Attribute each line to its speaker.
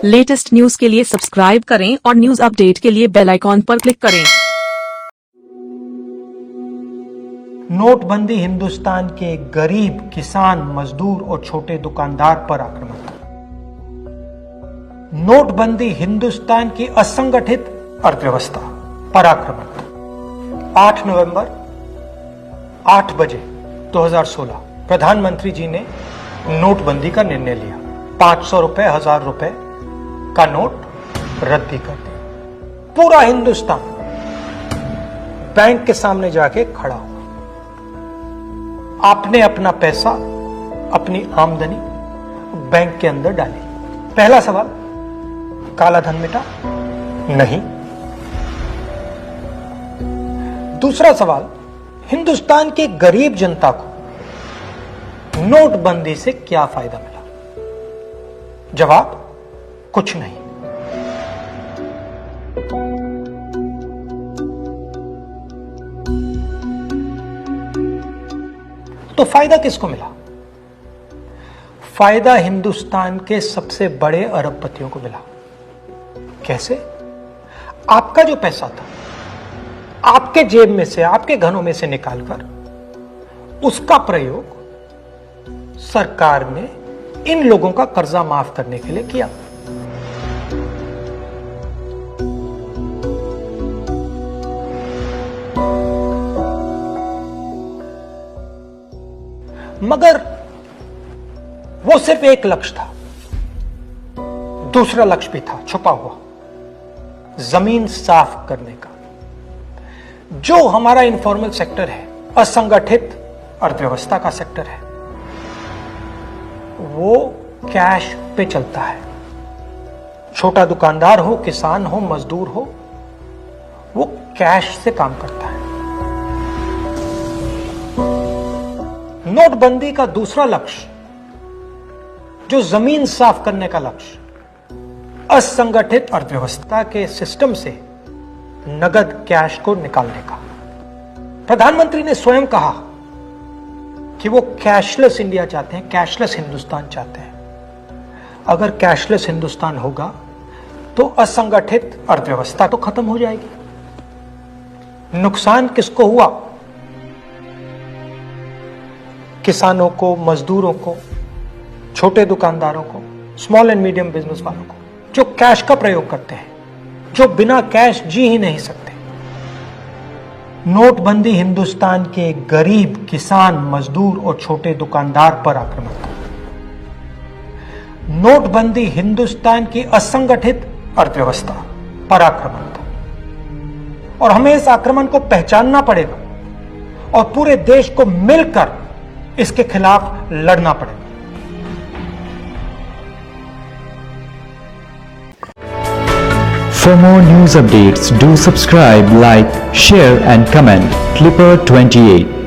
Speaker 1: Latest news के लिए subscribe करें और न्यूज अपडेट के लिए बेल आइकॉन पर क्लिक करें।
Speaker 2: नोटबंदी हिंदुस्तान के गरीब, किसान, मजदूर और छोटे दुकानदार पर आक्रमण। नोटबंदी हिंदुस्तान की असंगठित अर्थव्यवस्था पर आक्रमण। 8 नवंबर 8 बजे 2016 प्रधानमंत्री जी ने नोटबंदी का निर्णय लिया। 500 रुपए, 1000 रुपए का नोट रद्द कर दिया। पूरा हिंदुस्तान बैंक के सामने जाके खड़ा हुआ। आपने अपना पैसा, अपनी आमदनी बैंक के अंदर डाली। पहला सवाल, काला धन मिटा? नहीं। दूसरा सवाल, हिंदुस्तान के गरीब जनता को नोटबंदी से क्या फायदा मिला? जवाब, कुछ नहीं। तो फायदा किसको मिला? फायदा हिंदुस्तान के सबसे बड़े अरबपतियों को मिला। कैसे? आपका जो पैसा था, आपके जेब में से, आपके घरों में से निकालकर उसका प्रयोग सरकार ने इन लोगों का कर्जा माफ करने के लिए किया। मगर वो सिर्फ एक लक्ष्य था। दूसरा लक्ष्य भी था छुपा हुआ, जमीन साफ करने का। जो हमारा इनफॉर्मल सेक्टर है, असंगठित अर्थव्यवस्था का सेक्टर है, वो कैश पे चलता है। छोटा दुकानदार हो, किसान हो, मजदूर हो, वो कैश से काम करता है। नोटबंदी का दूसरा लक्ष्य, जो जमीन साफ करने का लक्ष्य, असंगठित अर्थव्यवस्था के सिस्टम से नगद कैश को निकालने का। प्रधानमंत्री ने स्वयं कहा कि वो कैशलेस इंडिया चाहते हैं, कैशलेस हिंदुस्तान चाहते हैं। अगर कैशलेस हिंदुस्तान होगा तो असंगठित अर्थव्यवस्था तो खत्म हो जाएगी। नुकसान किसको हुआ? किसानों को, मजदूरों को, छोटे दुकानदारों को, स्मॉल एंड मीडियम बिजनेस वालों को, जो कैश का प्रयोग करते हैं, जो बिना कैश जी ही नहीं सकते। नोटबंदी हिंदुस्तान के गरीब, किसान, मजदूर और छोटे दुकानदार पर आक्रमण था। नोटबंदी हिंदुस्तान की असंगठित अर्थव्यवस्था पर आक्रमण था। और हमें इस आक्रमण को पहचानना पड़ेगा और पूरे देश को मिलकर इसके खिलाफ लड़ना पड़ेगा।
Speaker 3: For more news updates, do subscribe, like, share and comment. Clipper 28